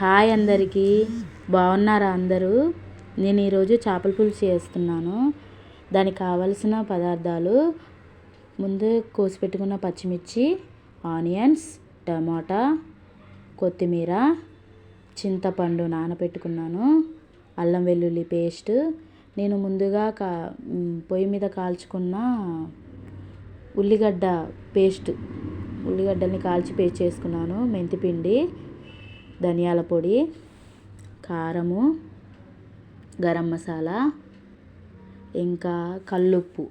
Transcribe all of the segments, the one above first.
Hi అందరికీ, బాగున్నారా అందరూ? నేను ఈరోజు చేపల పులుసు చేస్తున్నాను. దానికి కావలసిన పదార్థాలు: ముందు కోసి పెట్టుకున్న పచ్చిమిర్చి, ఆనియన్స్, టమాటా, కొత్తిమీర, చింతపండు నానబెట్టుకున్నాను, అల్లం వెల్లుల్లి పేస్ట్. నేను ముందుగా పొయ్యి మీద కాల్చుకున్న ఉల్లిగడ్డల్ని కాల్చి పేస్ట్ చేసుకున్నాను, మెంతిపిండి, ధనియాల పొడి, కారము, గరం మసాలా, ఇంకా కల్లుప్పు.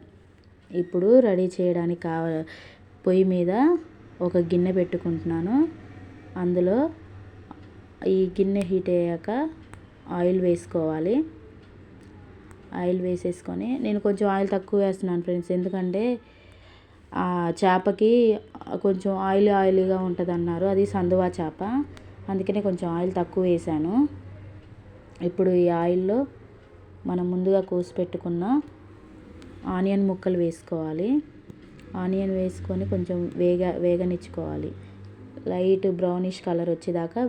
ఇప్పుడు రెడీ చేయడానికి పొయ్యి మీద ఒక గిన్నె పెట్టుకుంటున్నాను. అందులో ఈ గిన్నె హీట్ అయ్యాక ఆయిల్ వేసుకోవాలి. ఆయిల్ వేసేసుకొని, నేను కొంచెం ఆయిల్ తక్కువ వేస్తున్నాను ఫ్రెండ్స్, ఎందుకంటే ఆ చేపకి కొంచెం ఆయిలీగా ఉంటుంది అన్నారు. అది సందువా చేప, అందుకనే కొంచెం ఆయిల్ తక్కువ వేసాను. ఇప్పుడు ఈ ఆయిల్లో మనం ముందుగా కోసి పెట్టుకున్న ఆనియన్ ముక్కలు వేసుకోవాలి. ఆనియన్ వేసుకొని కొంచెం వేగనిచ్చుకోవాలి. లైట్ బ్రౌనిష్ కలర్ వచ్చేదాకా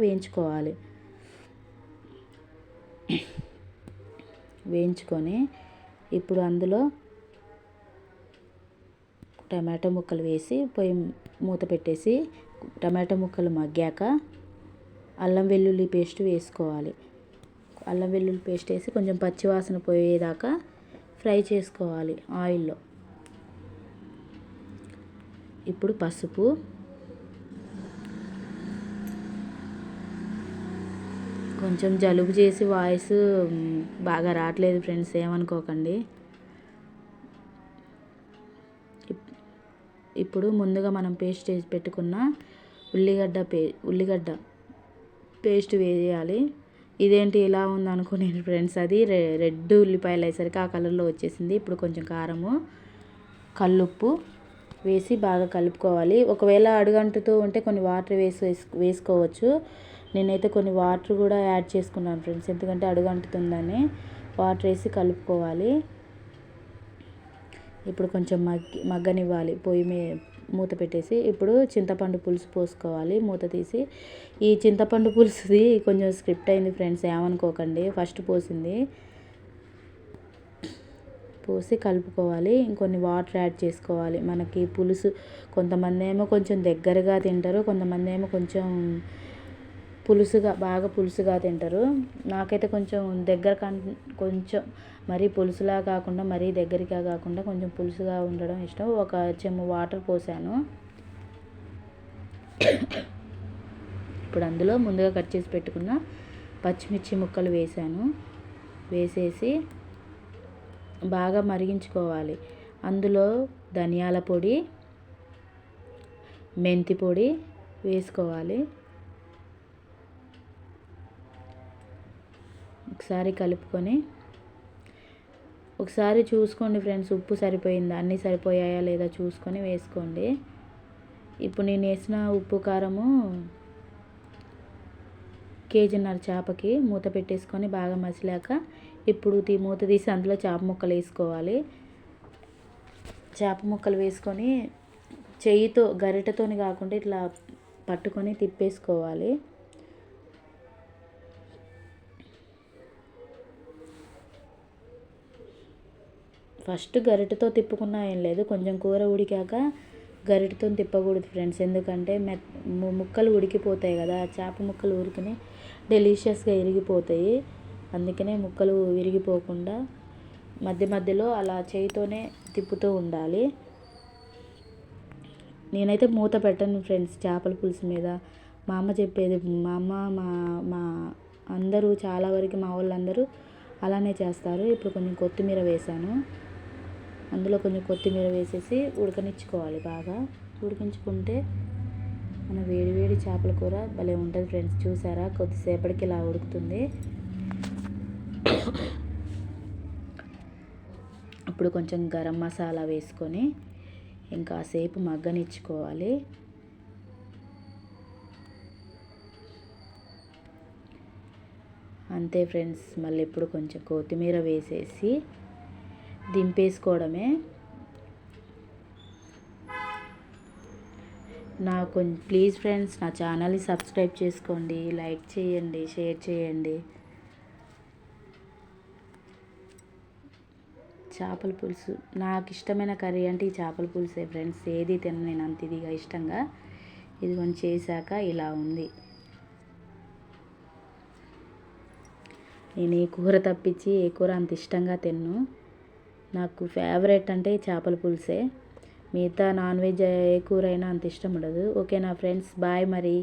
వేయించుకొని ఇప్పుడు అందులో టమాటో ముక్కలు వేసి పొయ్యి మూత పెట్టేసి, టమాటో ముక్కలు మగ్గాక అల్లం వెల్లుల్లి పేస్ట్ వేసుకోవాలి. అల్లం వెల్లుల్లి పేస్ట్ వేసి కొంచెం పచ్చివాసన పోయేదాకా ఫ్రై చేసుకోవాలి ఆయిల్లో. ఇప్పుడు పసుపు, కొంచెం జలుబు చేసి వాయిస్ బాగా రావట్లేదు ఫ్రెండ్స్, ఏమనుకోకండి. ఇప్పుడు ముందుగా మనం పేస్ట్ చేసి పెట్టుకున్న ఉల్లిగడ్డ పేస్ట్ వేయాలి. ఇదేంటి ఇలా ఉంది అనుకునేది ఫ్రెండ్స్, అది రెడ్ ఉల్లిపాయలు వేసరికి ఆ కలర్లో వచ్చేసింది. ఇప్పుడు కొంచెం కారము, కల్లుప్పు వేసి బాగా కలుపుకోవాలి. ఒకవేళ అడుగంటుతూ ఉంటే కొన్ని వాటర్ వేసుకోవచ్చు. నేనైతే కొన్ని వాటర్ కూడా యాడ్ చేసుకున్నాను ఫ్రెండ్స్, ఎందుకంటే అడుగంటుతుందని వాటర్ వేసి కలుపుకోవాలి. ఇప్పుడు కొంచెం మగ్గనివ్వాలి. పొయ్యి మూత పెట్టేసి ఇప్పుడు చింతపండు పులుసు పోసుకోవాలి. మూత తీసి, ఈ చింతపండు పులుసుది కొంచెం స్క్రిప్ట్ అయింది ఫ్రెండ్స్, ఏమనుకోకండి. ఫస్ట్ పోసి కలుపుకోవాలి. ఇంకొన్ని వాటర్ యాడ్ చేసుకోవాలి. మనకి పులుసు కొంతమంది ఏమో కొంచెం దగ్గరగా తింటారు, కొంతమంది ఏమో కొంచెం బాగా పులుసుగా తింటారు. నాకైతే కొంచెం కొంచెం మరీ పులుసులా కాకుండా మరీ దగ్గరగా కాకుండా కొంచెం పులుసుగా ఉండడం ఇష్టం. ఒక చెంబు వాటర్ పోసాను. ఇప్పుడు అందులో ముందుగా కట్ చేసి పెట్టుకున్న పచ్చిమిర్చి ముక్కలు వేసేసి బాగా మరిగించుకోవాలి. అందులో ధనియాల పొడి, మెంతి పొడి వేసుకోవాలి. ఒకసారి కలుపుకొని, ఒకసారి చూసుకోండి ఫ్రెండ్స్, ఉప్పు సరిపోయిందా, అన్నీ సరిపోయాయా లేదా చూసుకొని వేసుకోండి. ఇప్పుడు నేను వేసిన ఉప్పు కారము కేజీన్నర చేపకి మూత పెట్టేసుకొని బాగా మసిలాక ఇప్పుడు మూత తీసి అందులో చేప ముక్కలు వేసుకోవాలి. చేప ముక్కలు వేసుకొని చెయ్యితో, గరిటెతోని కాకుండా ఇట్లా పట్టుకొని తిప్పేసుకోవాలి. ఫస్ట్ గరిటెతో తిప్పుకున్నా ఏం లేదు, కొంచెం కూర ఉడికాక గరిటెతో తిప్పకూడదు ఫ్రెండ్స్, ఎందుకంటే ముక్కలు ఉడికిపోతాయి కదా, చేప ముక్కలు ఉడికిని డెలీషియస్గా ఇరిగిపోతాయి. అందుకనే ముక్కలు విరిగిపోకుండా మధ్యలో అలా చేయితోనే తిప్పుతూ ఉండాలి. నేనైతే మూత పెట్టను ఫ్రెండ్స్ చేపల పులుసు మీద. మా అమ్మ చెప్పేది, మా అమ్మ మా అందరూ, చాలా వరకు మా వాళ్ళందరూ అలానే చేస్తారు. ఇప్పుడు కొంచెం కొత్తిమీర వేసాను. అందులో కొంచెం కొత్తిమీర వేసేసి ఉడకనిచ్చుకోవాలి. బాగా ఉడికించుకుంటే మన వేడి చేపల కూర భలే ఉంటుంది ఫ్రెండ్స్. చూసారా, కొద్దిసేపటికి ఇలా ఉడుకుతుంది. ఇప్పుడు కొంచెం గరం మసాలా వేసుకొని ఇంకాసేపు మగ్గనిచ్చుకోవాలి. అంతే ఫ్రెండ్స్. మళ్ళీ ఇప్పుడు కొంచెం కొత్తిమీర వేసేసి దింపేసుకోవడమే. ప్లీజ్ ఫ్రెండ్స్ నా ఛానల్ని సబ్స్క్రైబ్ చేసుకోండి, లైక్ చేయండి, షేర్ చేయండి. చేపల పులుసు నాకు ఇష్టమైన కర్రీ అంటే ఈ చేపల పులుసే ఫ్రెండ్స్. ఏది తినను నేను అంత ఇదిగా ఇష్టంగా. ఇది కొంచెం చేశాక ఇలా ఉంది. నేను ఏ కూర తప్పించి ఏ కూర అంత ఇష్టంగా తిన్ను. నాకు ఫేవరెట్ అంటే చేపల పులుసే. మిగతా నాన్ వెజ్ ఏ కూర అయినా అంత ఇష్టం ఉండదు. ఓకేనా ఫ్రెండ్స్, బాయ్ మరి.